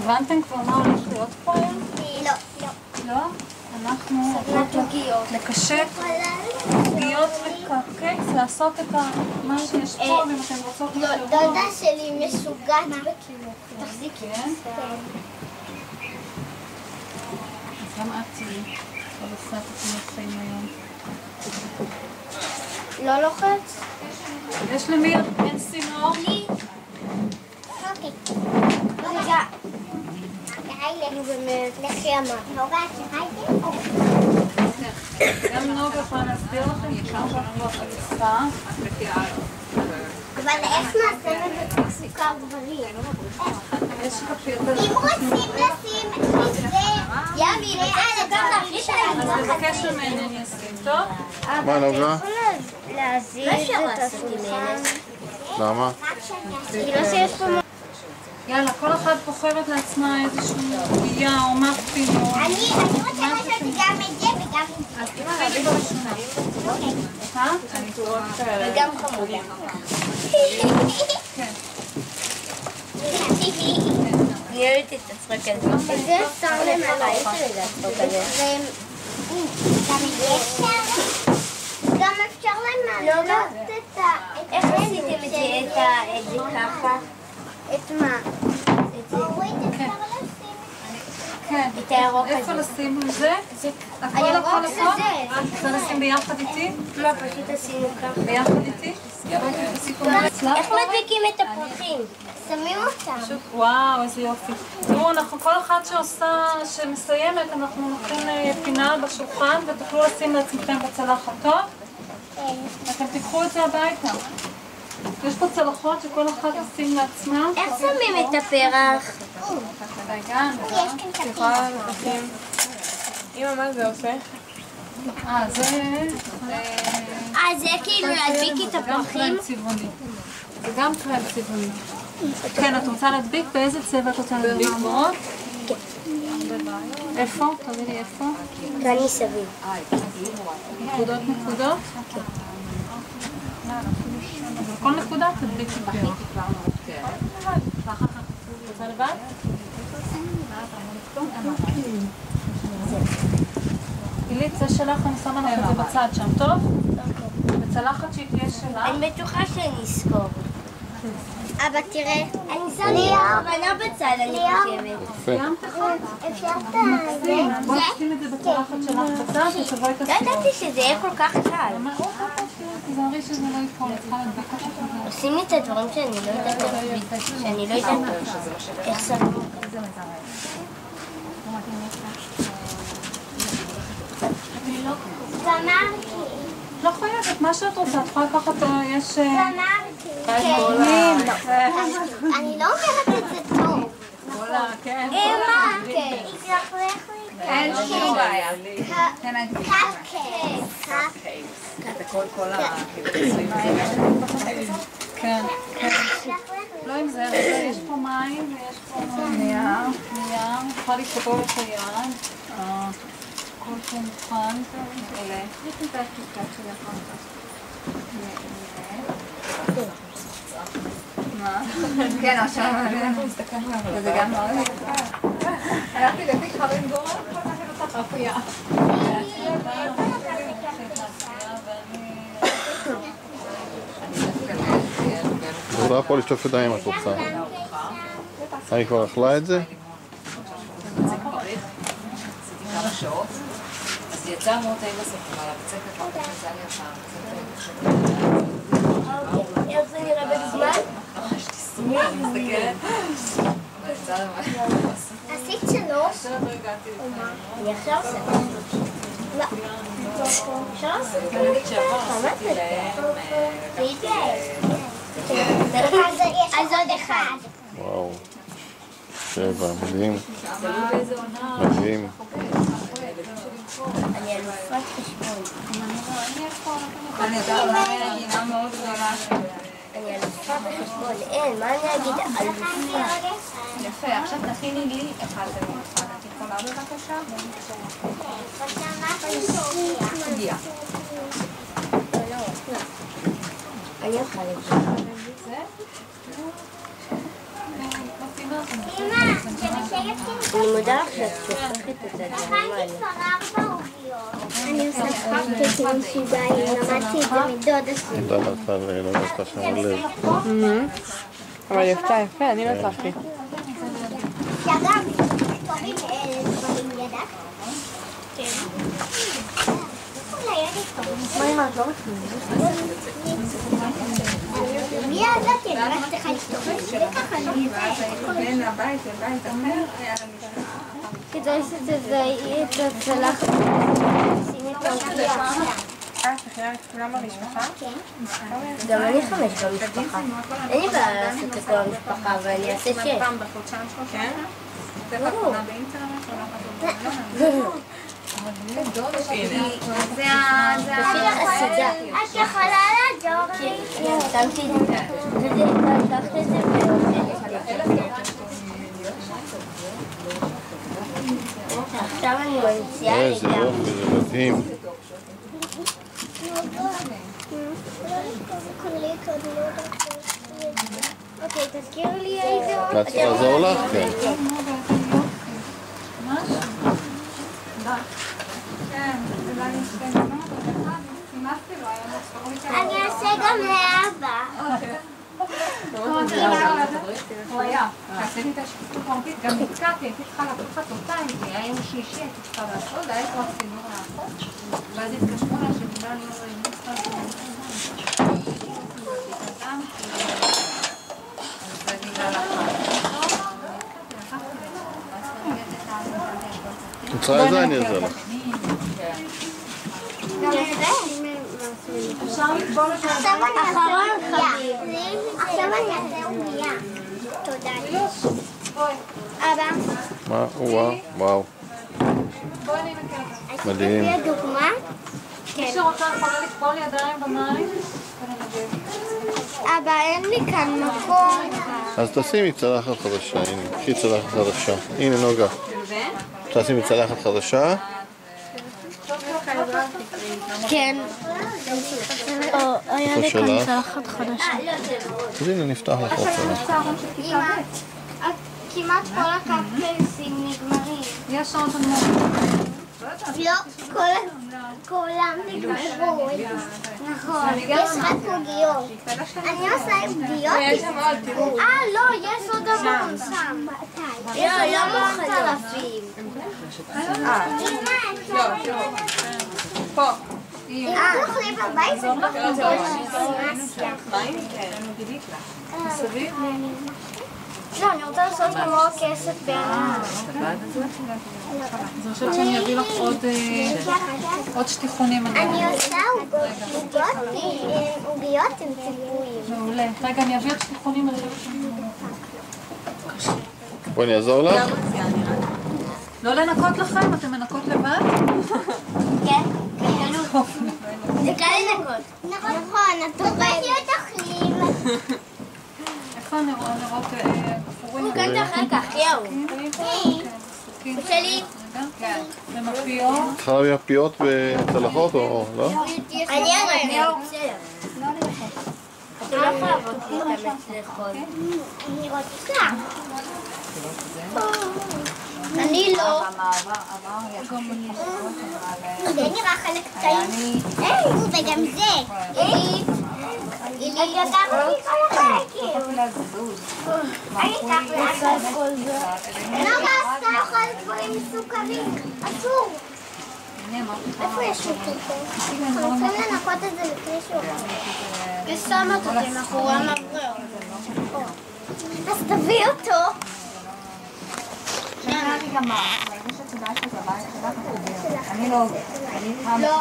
הבנתם כבר מה הולך להיות פה היום? לא. לא? אנחנו לקשט עוגיות וקקס, לעשות את מה שיש פה, ואם אתם רוצות לשאול. דודה שלי משוגעת בכאילו. תחזיקי. כן? אז גם את תהיי. לא עושה את החיים היום. לא לוחץ? יש למי אין צינור? לי. אוקיי. רגע. נו באמת. לכי אמר. נוגה, שחייתם? גם נוגה יכולה להסביר לכם, כי כמה שאנחנו בחליפה. אבל איך נעשה את סוכר דברים? יש כפיר. אם רוצים לשים מזה, ימי, אז תבקש ממני, אני אשים, טוב? מה נוגה? להזיז את השולחן. למה? כאילו שיש פה... יאללה, כל אחד בוחרת לעצמה איזושהי עוגיה או מאפין או... אני רוצה לעשות גם את זה וגם את זה. אז תתחילי בראשונה. וגם חמודה. כן. אני אוהבת את הצחוק הזה. את זה שם למעלה, יש לי לעצחוק הזה. גם אפשר למעלה. איך עשיתם את זה ככה? את מה? את זה. כן. את הירוק הזה. איפה לשים את זה? הירוק הזה. רוצה לשים ביחד איתי? לא, פשוט עשינו ככה. ביחד איתי? איך מדליקים את הפרחים? שמים אותם. וואו, איזה יופי. תראו, כל אחת שמסיימת, אנחנו נותנים פינה בשולחן ותוכלו לשים לעצמכם בצלחת, טוב? אתם תיקחו את זה הביתה. יש פה צלחות שכל אחד ישים לעצמה. איך שמים את הפרח? רגע, סליחה, לשים. אמא, מה זה עושה? זה כאילו להדביק את גם קרם הפרחים? צבעוני. זה גם קרם צבעוני. כן, את רוצה להדביק? באיזה צבע את רוצה להדביק? מאוד? איפה? תראי לי איפה. ואני סביב. נקודות? אבל כל נקודה תדביקי בה. רוצה לבד? גילית, זה שלך, אני שמה לך את זה בצד שם, טוב? בצלחת שהיא תהיה שלך. אני בטוחה שאני אזכור. אבא, תראה. אני שמה בכוונה בצד, אני חושבת. סיימת אחד? אפשר את מקסים. בואי נשים את זה בצלחת שלך בצד ותבואי את לא ידעתי שזה יהיה כל כך קל. תזהרי שזה לא ייפול, צריכה להדביק אותך. עושים לי את הדברים שאני לא יודעת איך שמים. לא חייבת, מה שאת רוצה, את יכולה לקחת, יש... אני לא אומרת את זה טוב. כן. מה? התלכלך לי. אין שום בעיה. כן. לא עם זה, יש פה מים ויש פה נייר. יכולה לקרוא את היד. הכל פה מוכן. מה? כן, עכשיו אנחנו מסתכלים עליו. זה גם מאוד נקרא. הלכתי לפי חברים גורם, כל כך אותך רפויה. את יכולה פה לשטוף ידיים אם את רוצה. אני כבר אכלה את זה? כמה שעות, אז יצא מאוד טעים בסוף, אבל הבצק כבר יצא לי הפעם. איך זה נראה בזמן? אני מסתכלת. עשית 3? אני עכשיו עושה. לא. אפשר לעשות אז עוד אחד. וואו. 7, מדהים. מדהים. אני אלופת חשבון. אני יודעת, אני גינה מאוד גדולה. אני אלופה בחשבון. אין, מה אני אגיד? אלופה. יפה, עכשיו תכיני לי אחד אחד. את יכולה בבקשה? הגיע. אני אוכל את זה. אני מודה לך שאת שופכת את הדברים האלה. אני עושה פאנקייקים עם שיגעים, למדתי את זה מדודה שלי. תודה לך, לא נעשתה שם לב. אבל יפה, יפה, אני לא הצלחתי. שאגב, טובים דברים ידעת? כן. מה אם את לא מתחילה? מי ידעתי? אני רק צריכה לכתוב וככה אני בין הבית לבית אחר היה לנו כדאי שזה יהיה את הצלחת. שימי את העוגיה. תחילה את כולם במשפחה? כן. גם אני 5 במשפחה. אין לי בעיה לעשות את כל המשפחה, אבל אני אעשה 6. פעם בחודשיים שלושה? כן? זה חתונה באינטרנט או את יכולה לעזור לי? שמתי את זה. לקחת את זה עכשיו אני מציעה לי איזה גם. יופי, זה מדהים. אוקיי, תזכיר לי איזה עוד. את צריכה לעזור לך? כן. אני אעשה גם לאבא. הוא היה, כשעשיתי את השיפוט פרטית, גם נתקעתי, הייתי צריכה לקחת אותה, אם זה היה יום שלישי, הייתי צריכה לעשות, היה כבר צינור לאחות, ואז התקשרו לה שבגלל לא צריכה לעשות, אז זה בגלל את צריכה את זה, אני אעזור לך. עכשיו אני אעשה עוגיה. תודה. אבא. מה? וואו. מדהים. תביא דוגמה. מי שרוצה יכולה לקפול ידיים במים? אבא, אין לי כאן מקום. אז תשימי צלחת חדשה, הנה, קחי צלחת חדשה. הנה נוגה. תשימי צלחת חדשה. כן. היה לי כאן צלחת חדשה. אז הנה נפתח לך עוד צלחת. כמעט כל הקפקייסים נגמרים. יש עוד המון. לא, כולם נגמרו. נכון, יש רק עוגיות. אני עושה עוגיות. לא, יש עוד המון שם. לא מוכנים. פה. אם את אוכלי בבית זה לא לא, אני רוצה לעשות כמו כסף בענן. אני חושבת שאני אביא לך עוד שטיחונים. אני עושה עוגיות עם ציפויים. מעולה. רגע, אני אביא עוד שטיחונים. בואי אני אעזור לך. לא לנקות לכם? אתם מנקות לבד? כן, זה קל לנקות. נכון, את תוכלי תאכלים. איפה הנרות כפורים? הוא כאן אחר כך, יאו. שלי. ומפיות? את צריכה להביא מפיות בצלחות או לא? אני בסדר. אתה לא יכול לעבוד להתאמץ לאכול. אני רוצה. אני לא. זה נראה חלק טעים. וגם זה. היא לקחת לי כל החלקים. אני אקח לך כל זה. נוגה, אתה יכול דברים מסוכרים. אסור. איפה יש אותי פה? אנחנו צריכים לנקות את זה לפני שהוא ושמת אותי מאחורי המברר. אז תביא אותו. אני לא... לא.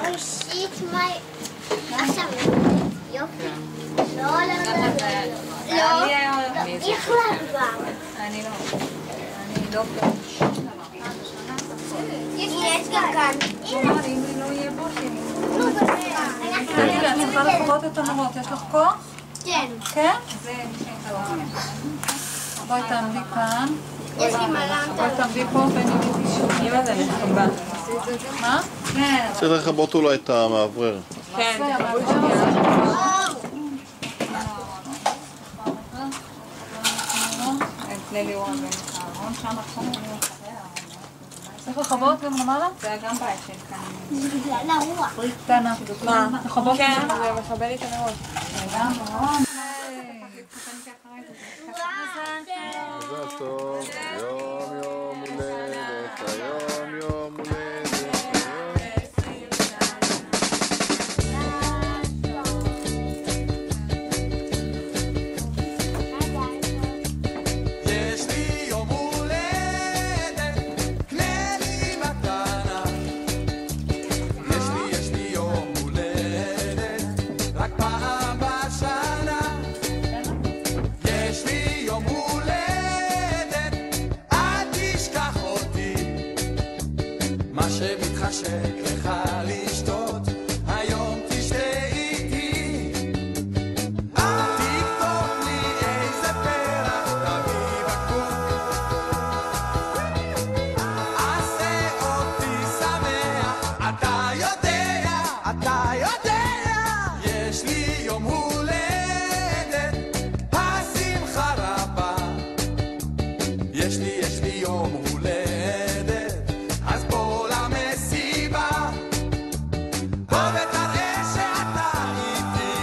אוי שיט, מה... עכשיו, יופי. לא, יכלה כבר. אני לא... יש גם כאן. אם לא יהיה בו אני צריכה לחכות את הנרות. יש לך כוח? כן. כן? זה בואי תעמדי כאן. יש לי מלא. בואי תעמדי פה ואני אביא אמא זה נחבא. מה? כן. צריך לכבות אולי את המאוורר. כן. ללירון ומחרון, שם עכשיו אני מחבר. צריך לכבות גם למעלה? זה היה גם בית של כאן. זה בגלל הרוח. קטנה. מה? לכבות? כן, זה מכבה לי את הנרות. וגם רון. מזל טוב, יום יום הולדת, היום יום הולדת, יש לי יום הולדת, קנה לי מתנה. יש לי יום הולדת, רק פעם בשנה. יש לי יום הולדת, אל תשכח אותי. מה שמתחשק לך לשתות, היום תשתה איתי. תכתוב לי איזה פרח, תביא בקבוק. עשה אותי שמח, אתה יודע. יש לי יום הולדת, השמחה רבה. יש לי יום הולדת, אז בוא למסיבה. בוא ותראה שאתה איתי.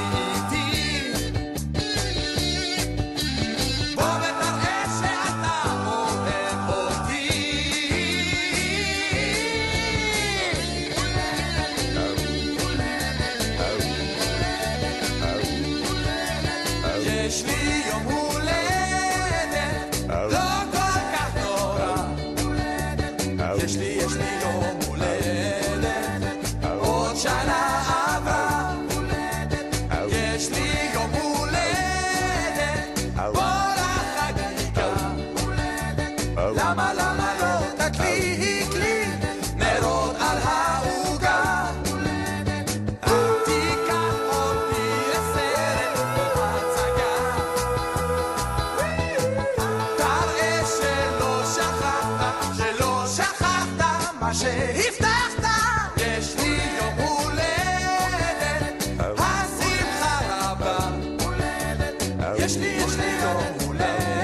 בוא ותראה שאתה אוהב אותי. יש לי יום הולדת, לא כל כך נורא. יש לי יום הולדת, עוד שנה עברה. יש לי יום הולדת, בוא לחגיגה. למה לא תדליק לי נרות על העוגה? תיקח אותי לסרט או הצגה. תראה שלא שכחת מה שהבטחת. יש לי יום הולדת, השמחה רבה. יש לי יום הולדת.